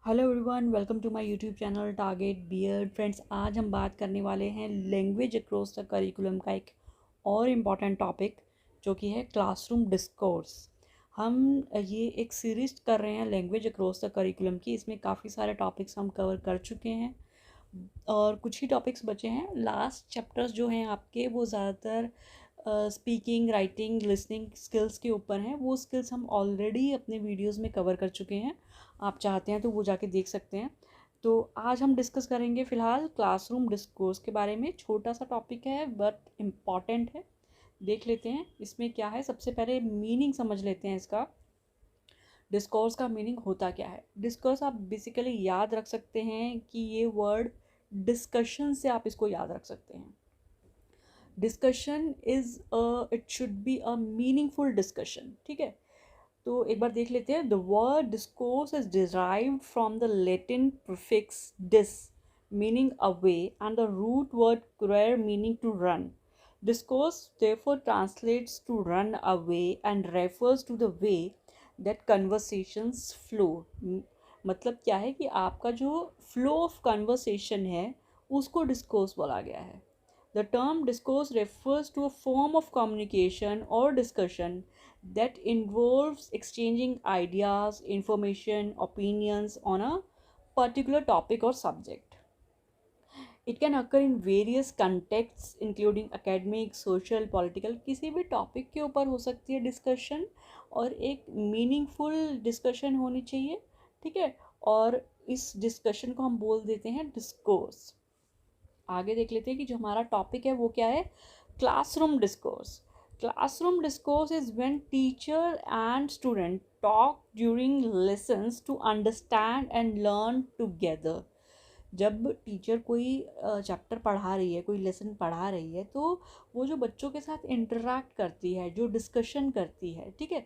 Hello everyone, welcome to my YouTube channel target beard. Friends, आज हम बात करने वाले हैं लैंग्वेज अक्रॉस द करिकुलम का एक और इम्पॉर्टेंट टॉपिक जो कि है क्लासरूम डिस्कोर्स। हम ये एक सीरीज कर रहे हैं लैंग्वेज अक्रॉस द करिकुलम की। इसमें काफ़ी सारे टॉपिक्स हम कवर कर चुके हैं और कुछ ही टॉपिक्स बचे हैं। लास्ट चैप्टर्स जो हैं आपके वो ज़्यादातर स्पीकिंग, राइटिंग, लिसनिंग स्किल्स के ऊपर हैं। वो स्किल्स हम ऑलरेडी अपने वीडियोस में कवर कर चुके हैं। आप चाहते हैं तो वो जाके देख सकते हैं। तो आज हम डिस्कस करेंगे फ़िलहाल क्लासरूम डिस्कोर्स के बारे में। छोटा सा टॉपिक है बट इम्पॉर्टेंट है। देख लेते हैं इसमें क्या है। सबसे पहले मीनिंग समझ लेते हैं इसका। डिस्कोर्स का मीनिंग होता क्या है। डिस्कोर्स आप बेसिकली याद रख सकते हैं कि ये वर्ड डिस्कशन से आप इसको याद रख सकते हैं। Discussion is it should be a meaningful discussion. ठीक है, तो एक बार देख लेते हैं। The word discourse is derived from the Latin prefix dis meaning away and the root word quer meaning to run. Discourse therefore translates to run away and refers to the way that conversations flow. मतलब क्या है कि आपका जो flow of conversation है उसको discourse बोला गया है. The term discourse refers to a form of communication or discussion that involves exchanging ideas, information, opinions on a particular topic or subject. It can occur in various contexts including academic, social, political. किसी भी topic के ऊपर हो सकती है discussion और एक meaningful discussion होनी चाहिए. ठीक है, और इस डिस्कशन को हम बोल देते हैं डिस्कोर्स. आगे देख लेते हैं कि जो हमारा टॉपिक है वो क्या है. Classroom discourse. Classroom discourse is when teacher and student talk during lessons to understand and learn together. जब टीचर कोई चैप्टर पढ़ा रही है, कोई लेसन पढ़ा रही है, तो वो जो बच्चों के साथ इंटरेक्ट करती है, जो डिस्कशन करती है, ठीक है,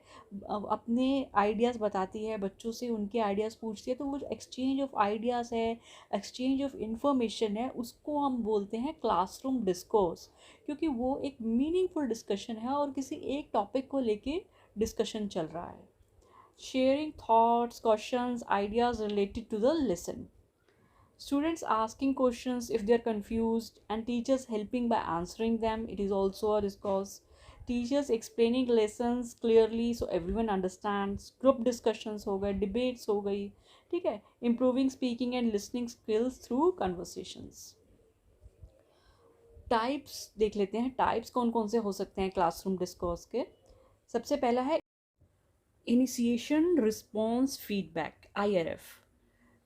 अपने आइडियाज़ बताती है, बच्चों से उनके आइडियाज़ पूछती है, तो वो जो एक्सचेंज ऑफ आइडियाज़ है, एक्सचेंज ऑफ इंफॉर्मेशन है, उसको हम बोलते हैं क्लासरूम डिस्कोर्स. क्योंकि वो एक मीनिंगफुल डिस्कशन है और किसी एक टॉपिक को लेके डिस्कशन चल रहा है. Sharing thoughts, questions, ideas related to the lesson. Students asking questions if they are confused and teachers helping by answering them. It is also a discourse. Teachers explaining lessons clearly so everyone understands. Group discussions हो गए, debates हो गई. ठीक है, improving speaking and listening skills through conversations. Types देख लेते हैं. Types कौन कौन से हो सकते हैं क्लासरूम डिस्कोर्स के. सबसे पहला है initiation response feedback, IRF.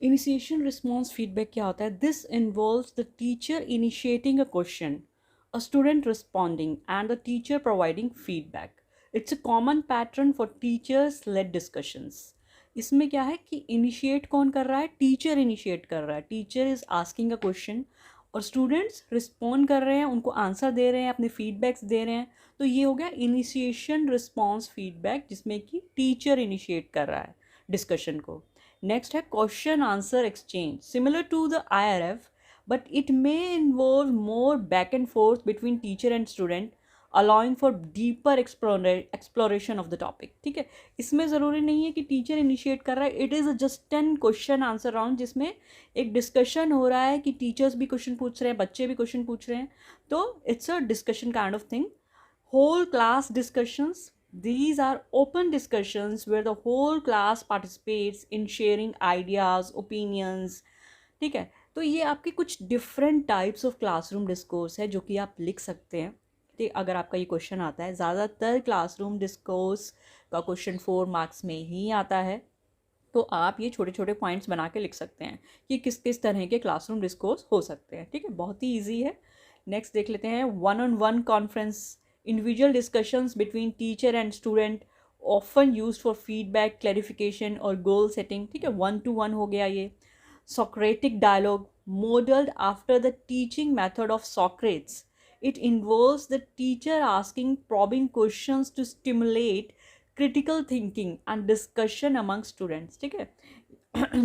Initiation response feedback क्या होता है. This involves the teacher initiating a question, a student responding and the teacher providing feedback. It's a common pattern for teachers led discussions. इसमें क्या है कि इनिशिएट कौन कर रहा है. टीचर इनिशिएट कर रहा है. Teacher is asking a question और स्टूडेंट्स रिस्पॉन्ड कर रहे हैं, उनको आंसर दे रहे हैं, अपने फीडबैक्स दे रहे हैं. तो ये हो गया इनिशिएशन रिस्पॉन्स फीडबैक, जिसमें कि टीचर इनिशिएट कर रहा है डिस्कशन को. नेक्स्ट है question answer exchange, similar to the IRF but it may involve more back and forth between teacher and student, allowing for deeper exploration of the topic. ठीक है, इसमें ज़रूरी नहीं है कि टीचर इनिशिएट कर रहा है. It is just an question answer round जिसमें एक डिस्कशन हो रहा है कि टीचर्स भी क्वेश्चन पूछ रहे हैं, बच्चे भी क्वेश्चन पूछ रहे हैं. तो it's a discussion kind of thing. Whole class discussions. These are open discussions where the whole class participates in sharing ideas, opinions. ठीक है, तो ये आपके कुछ different types of classroom discourse है जो कि आप लिख सकते हैं. ठीक, अगर आपका ये क्वेश्चन आता है, ज़्यादातर क्लासरूम डिस्कोर्स का क्वेश्चन 4 मार्क्स में ही आता है. तो आप ये छोटे छोटे पॉइंट्स बना के लिख सकते हैं कि किस किस तरह के क्लासरूम डिस्कोर्स हो सकते हैं. ठीक है, बहुत ही ईजी है. नेक्स्ट देख लेते हैं. One on one conference, individual discussions between teacher and student, often used for feedback, clarification और goal setting. ठीक है, 1-to-1 हो गया ये. Socratic dialogue, modeled after the teaching method of Socrates. It involves the teacher asking probing questions to stimulate critical thinking and discussion among students. ठीक है,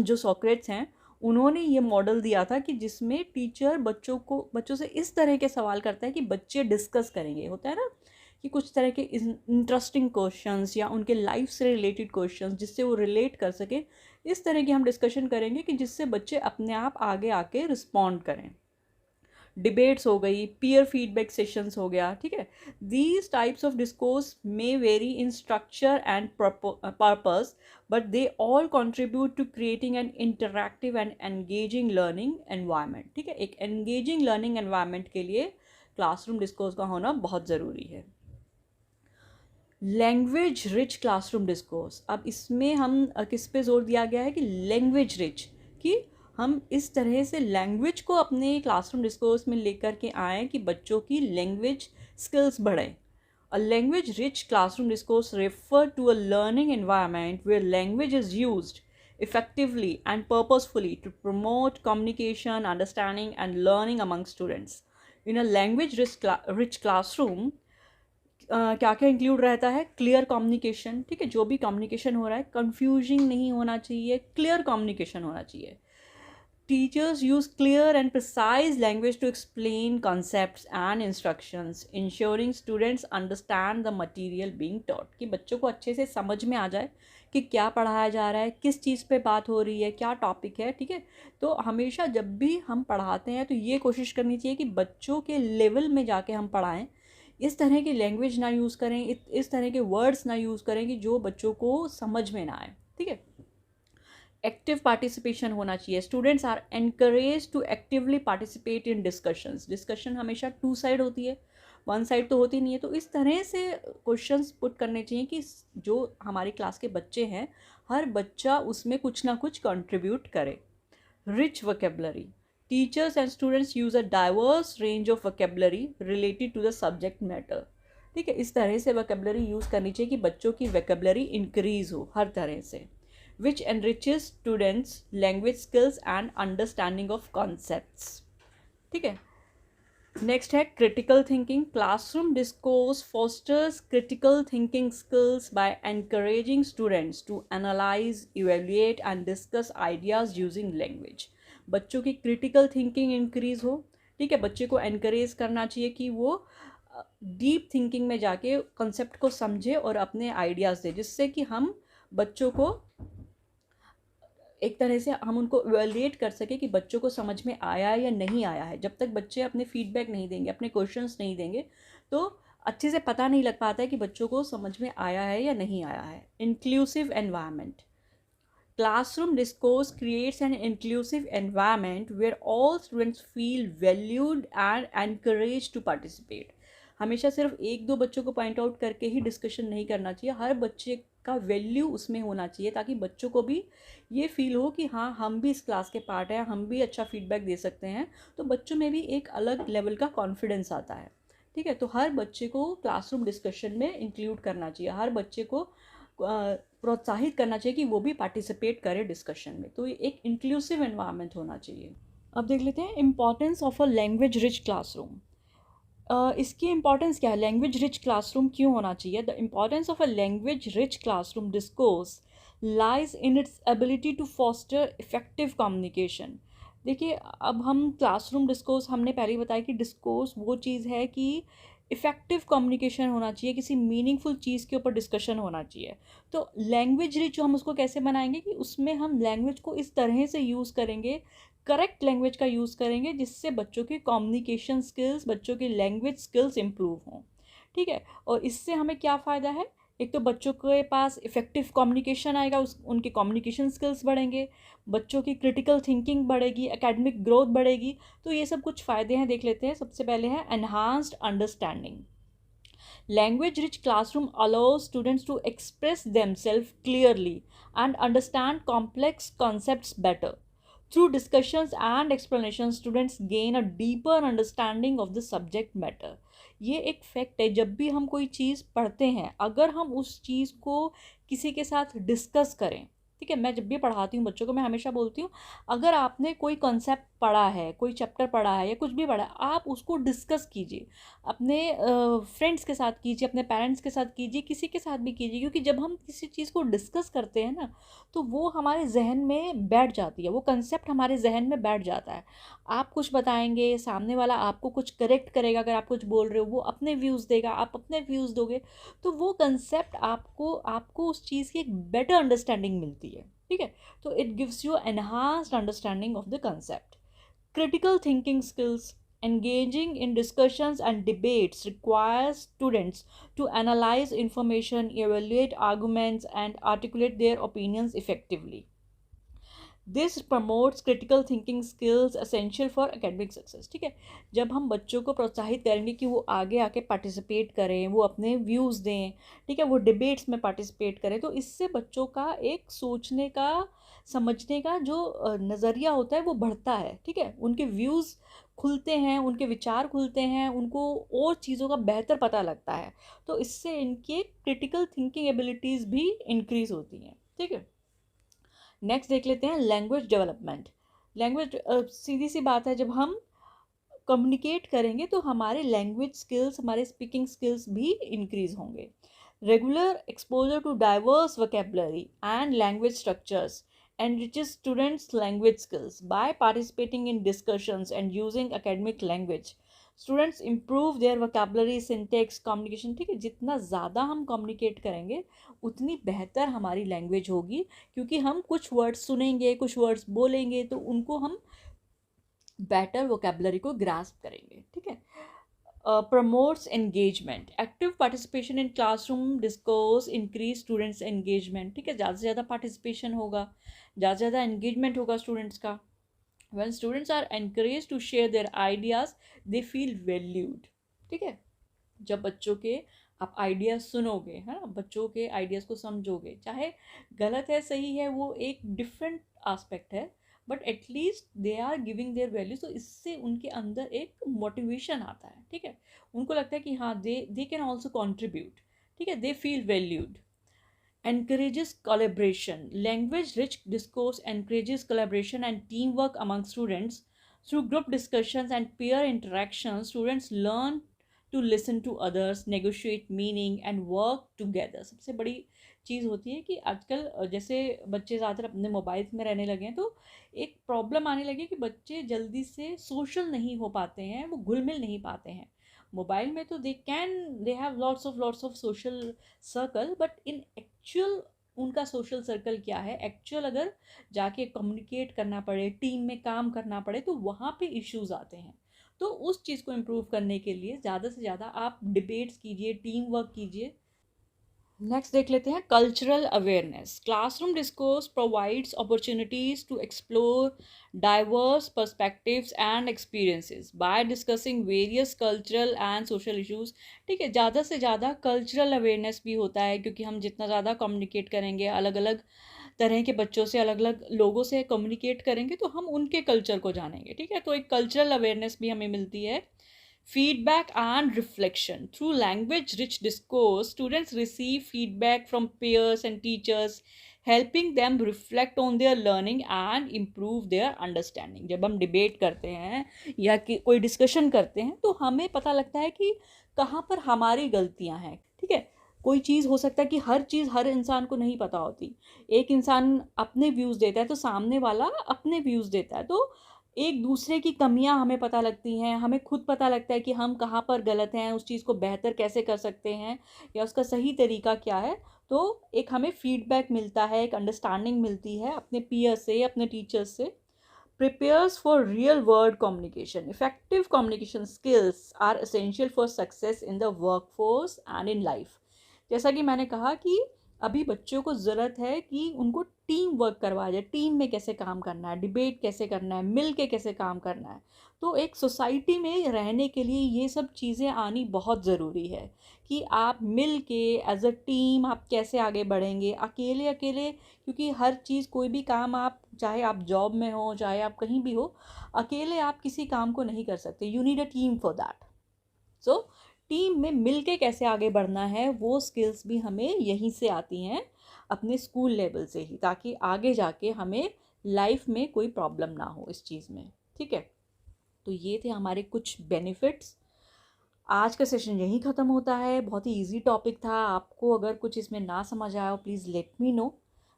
जो Socrates हैं उन्होंने ये मॉडल दिया था कि जिसमें टीचर बच्चों से इस तरह के सवाल करता है कि बच्चे डिस्कस करेंगे. होता है ना कि कुछ तरह के इंटरेस्टिंग क्वेश्चंस या उनके लाइफ से रिलेटेड क्वेश्चंस जिससे वो रिलेट कर सके इस तरह की हम डिस्कशन करेंगे कि जिससे बच्चे अपने आप आगे आके रिस्पॉन्ड करें। डिबेट्स हो गई, पीयर फीडबैक सेशंस हो गया, ठीक है। These types of discourse may vary in structure and purpose, but they all contribute to creating an interactive and engaging learning environment, ठीक है। एक एंगेजिंग लर्निंग एनवायरनमेंट के लिए क्लासरूम डिस्कोर्स का होना बहुत ज़रूरी है। लैंग्वेज रिच क्लासरूम डिस्कोर्स, अब इसमें हम किस पे जोर दिया गया है कि लैंग्वेज रिच, कि हम इस तरह से लैंग्वेज को अपने क्लासरूम डिस्कोर्स में लेकर के आएँ कि बच्चों की लैंग्वेज स्किल्स बढ़ें। A language rich classroom discourse refer to a learning environment where language is used effectively and purposefully to promote communication, understanding, and learning among students. In a language rich classroom, क्या क्या include रहता है? Clear communication, ठीक है, जो भी communication हो रहा है कंफ्यूजिंग नहीं होना चाहिए, क्लियर कम्युनिकेशन होना चाहिए। Teachers use clear and precise language to explain concepts and instructions, ensuring students understand the material being taught, कि बच्चों को अच्छे से समझ में आ जाए कि क्या पढ़ाया जा रहा है, किस चीज़ पे बात हो रही है, क्या टॉपिक है, ठीक है। तो हमेशा जब भी हम पढ़ाते हैं तो ये कोशिश करनी चाहिए कि बच्चों के लेवल में जाके हम पढ़ाएं, इस तरह की लैंग्वेज ना यूज़ करें, इस तरह के वर्ड्स ना यूज़ करें कि जो बच्चों को समझ में ना आए, ठीक है। एक्टिव पार्टिसिपेशन होना चाहिए, students are encourage to actively participate in discussions. Discussion हमेशा टू साइड होती है, वन साइड तो होती नहीं है। तो इस तरह से क्वेश्चंस पुट करने चाहिए कि जो हमारी क्लास के बच्चे हैं हर बच्चा उसमें कुछ ना कुछ कंट्रीब्यूट करे। Rich vocabulary, teachers and students use a diverse range of vocabulary related to the subject matter, ठीक है। इस तरह से वोकेबलरी यूज़ करनी चाहिए कि बच्चों की वोकेबलरी इंक्रीज हो हर तरह से, which enriches students language skills and understanding of concepts, ठीक है। नेक्स्ट है critical thinking. Classroom discourse fosters critical thinking skills by encouraging students to analyse, evaluate and discuss ideas using language. बच्चों की critical thinking increase हो, ठीक है। बच्चे को एनकरेज करना चाहिए कि वो डीप थिंकिंग में जाके कॉन्सेप्ट को समझे और अपने आइडियाज़ दे, जिससे कि हम बच्चों को एक तरह से हम उनको इवैल्यूएट कर सके कि बच्चों को समझ में आया है या नहीं आया है। जब तक बच्चे अपने फीडबैक नहीं देंगे, अपने क्वेश्चंस नहीं देंगे, तो अच्छे से पता नहीं लग पाता है कि बच्चों को समझ में आया है या नहीं आया है। Inclusive environment, classroom discourse creates an inclusive environment where all students feel valued and encouraged to participate. हमेशा सिर्फ एक दो बच्चों को पॉइंट आउट करके ही डिस्कशन नहीं करना चाहिए, हर बच्चे का वैल्यू उसमें होना चाहिए, ताकि बच्चों को भी ये फील हो कि हाँ हम भी इस क्लास के पार्ट हैं, हम भी अच्छा फीडबैक दे सकते हैं। तो बच्चों में भी एक अलग लेवल का कॉन्फिडेंस आता है, ठीक है। तो हर बच्चे को क्लासरूम डिस्कशन में इंक्लूड करना चाहिए, हर बच्चे को प्रोत्साहित करना चाहिए कि वो भी पार्टिसिपेट करे डिस्कशन में। तो ये एक इंक्लूसिव एनवायरनमेंट होना चाहिए। अब देख लेते हैं importance of a language rich classroom. इसकी इम्पॉर्टेंस क्या है, लैंग्वेज रिच क्लासरूम क्यों होना चाहिए? The importance of a language rich classroom discourse lies in its ability to foster effective communication. देखिए, अब हम क्लासरूम डिस्कोर्स, हमने पहले ही बताया कि डिस्कोर्स वो चीज़ है कि इफ़ेक्टिव कम्युनिकेशन होना चाहिए, किसी मीनिंगफुल चीज़ के ऊपर डिस्कशन होना चाहिए। तो लैंग्वेज रिच हम उसको कैसे बनाएंगे कि उसमें हम लैंग्वेज को इस तरह से यूज़ करेंगे, करेक्ट लैंग्वेज का यूज़ करेंगे, जिससे बच्चों की कम्युनिकेशन स्किल्स, बच्चों की लैंग्वेज स्किल्स इम्प्रूव हों, ठीक है। और इससे हमें क्या फ़ायदा है? एक तो बच्चों के पास इफ़ेक्टिव कम्युनिकेशन आएगा, उनके कम्युनिकेशन स्किल्स बढ़ेंगे, बच्चों की क्रिटिकल थिंकिंग बढ़ेगी, एकेडमिक ग्रोथ बढ़ेगी। तो ये सब कुछ फ़ायदे हैं, देख लेते हैं। सबसे पहले है enhanced understanding. Language rich classroom allows students to express themself clearly and understand complex concepts better. Through discussions and explanations, students gain a deeper understanding of the subject matter. ये एक फैक्ट है, जब भी हम कोई चीज़ पढ़ते हैं, अगर हम उस चीज़ को किसी के साथ डिस्कस करें, ठीक है। मैं जब भी पढ़ाती हूँ बच्चों को, मैं हमेशा बोलती हूँ, अगर आपने कोई कॉन्सेप्ट पढ़ा है, कोई चैप्टर पढ़ा है या कुछ भी पढ़ा है, आप उसको डिस्कस कीजिए, अपने फ्रेंड्स के साथ कीजिए, अपने पेरेंट्स के साथ कीजिए, किसी के साथ भी कीजिए। क्योंकि जब हम किसी चीज़ को डिस्कस करते हैं ना, तो वो हमारे जहन में बैठ जाती है, वो कंसेप्ट हमारे जहन में बैठ जाता है। आप कुछ बताएंगे, सामने वाला आपको कुछ करेक्ट करेगा, अगर आप कुछ बोल रहे हो, वो अपने व्यूज़ देगा, आप अपने व्यूज़ दोगे, तो वो कंसेप्ट आपको उस चीज़ की एक बेटर अंडरस्टैंडिंग मिलती है, ठीक है, तो it gives you enhanced understanding of the concept. Critical thinking skills. Engaging in discussions and debates requires students to analyze information, evaluate arguments, and articulate their opinions effectively. This promotes critical thinking skills essential for academic success. ठीक है, जब हम बच्चों को प्रोत्साहित करेंगे कि वो आगे आके पार्टिसिपेट करें, वो अपने व्यूज़ दें, ठीक है, वो डिबेट्स में पार्टिसिपेट करें, तो इससे बच्चों का एक सोचने का, समझने का जो नज़रिया होता है वो बढ़ता है. ठीक है, उनके व्यूज़ खुलते हैं, उनके विचार खुलते हैं, उनको और चीज़ों का बेहतर पता लगता है. तो इससे इनकी क्रिटिकल थिंकिंग एबिलिटीज़ भी इंक्रीज़ होती हैं. ठीक है, नेक्स्ट देख लेते हैं लैंग्वेज डेवलपमेंट. लैंग्वेज, सीधी सी बात है, जब हम कम्युनिकेट करेंगे तो हमारे लैंग्वेज स्किल्स, हमारे स्पीकिंग स्किल्स भी इंक्रीज होंगे. Regular exposure to diverse vocabulary and language structures enriches students' language skills. By participating in discussions and using academic language, students improve their vocabulary, syntax, communication. ठीक है, जितना ज़्यादा हम communicate करेंगे उतनी बेहतर हमारी लैंग्वेज होगी, क्योंकि हम कुछ वर्ड्स सुनेंगे, कुछ वर्ड्स बोलेंगे, तो उनको हम बेटर वोकैबुलरी को ग्रास्प करेंगे. ठीक है, promotes engagement. Active participation in classroom discourse increase students engagement. ठीक है, ज़्यादा से ज़्यादा पार्टिसिपेशन होगा, ज़्यादा से ज़्यादा एंगेजमेंट होगा स्टूडेंट्स का. When students are encouraged to share their ideas, they feel valued. ठीक है, जब बच्चों के आप आइडियाज़ सुनोगे, है ना, बच्चों के आइडियाज़ को समझोगे, चाहे गलत है सही है वो एक डिफरेंट आस्पेक्ट है, but at least they are giving their values. तो इससे उनके अंदर एक मोटिवेशन आता है. ठीक है, उनको लगता है कि हाँ, दे कैन ऑल्सो कॉन्ट्रीब्यूट. ठीक है, they feel valued. Encourages collaboration. Language rich discourse encourages collaboration and teamwork among students. Through group discussions and peer interactions, students learn to listen to others, negotiate meaning and work together. सबसे बड़ी चीज़ होती है कि आजकल जैसे बच्चे ज़्यादातर अपने मोबाइल्स में रहने लगे हैं, तो एक प्रॉब्लम आने लगी कि बच्चे जल्दी से सोशल नहीं हो पाते हैं, वो घुल मिल नहीं पाते हैं. मोबाइल में तो they have lots of social circle, but in actual उनका सोशल सर्कल क्या है, एक्चुअल अगर जाके कम्युनिकेट करना पड़े, टीम में काम करना पड़े, तो वहाँ पे इश्यूज आते हैं. तो उस चीज़ को इम्प्रूव करने के लिए ज़्यादा से ज़्यादा आप डिबेट्स कीजिए, टीम वर्क कीजिए. नेक्स्ट देख लेते हैं cultural awareness. Classroom discourse provides opportunities to explore diverse perspectives and experiences by discussing various cultural and social issues. ठीक है, ज़्यादा से ज़्यादा कल्चरल अवेयरनेस भी होता है, क्योंकि हम जितना ज़्यादा कम्युनिकेट करेंगे, अलग अलग तरह के बच्चों से, अलग अलग लोगों से कम्युनिकेट करेंगे, तो हम उनके कल्चर को जानेंगे. ठीक है, तो एक कल्चरल अवेयरनेस भी हमें मिलती है. Feedback and reflection. Through language rich discourse, students receive feedback from peers and teachers, helping them reflect on their learning and improve their understanding. जब हम डिबेट करते हैं या कि कोई डिस्कशन करते हैं, तो हमें पता लगता है कि कहाँ पर हमारी गलतियाँ हैं. ठीक है, कोई चीज़ हो सकता है कि हर चीज़ हर इंसान को नहीं पता होती. एक इंसान अपने व्यूज़ देता है, तो सामने वाला अपने व्यूज़ देता है, तो एक दूसरे की कमियां हमें पता लगती हैं, हमें खुद पता लगता है कि हम कहाँ पर गलत हैं, उस चीज़ को बेहतर कैसे कर सकते हैं, या उसका सही तरीका क्या है. तो एक हमें फीडबैक मिलता है, एक अंडरस्टैंडिंग मिलती है अपने पीयर से, अपने टीचर्स से. prepares for real world communication. Effective communication skills are essential for success in the workforce and in life. जैसा कि मैंने कहा कि अभी बच्चों को ज़रूरत है कि उनको टीम वर्क करवाया जाए, टीम में कैसे काम करना है, डिबेट कैसे करना है, मिल के कैसे काम करना है. तो एक सोसाइटी में रहने के लिए ये सब चीज़ें आनी बहुत ज़रूरी है, कि आप मिल के एज अ टीम आप कैसे आगे बढ़ेंगे. अकेले अकेले, क्योंकि हर चीज़, कोई भी काम आप, चाहे आप जॉब में हो, चाहे आप कहीं भी हो, अकेले आप किसी काम को नहीं कर सकते. You need a team for that. So team में मिलके कैसे आगे बढ़ना है, वो स्किल्स भी हमें यहीं से आती हैं, अपने स्कूल लेवल से ही, ताकि आगे जाके हमें लाइफ में कोई प्रॉब्लम ना हो इस चीज़ में. ठीक है, तो ये थे हमारे कुछ बेनिफिट्स. आज का सेशन यहीं ख़त्म होता है. बहुत ही इजी टॉपिक था. आपको अगर कुछ इसमें ना समझ आया हो, प्लीज़ लेट मी नो.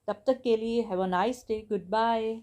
तब तक के लिए have a nice day. Good bye.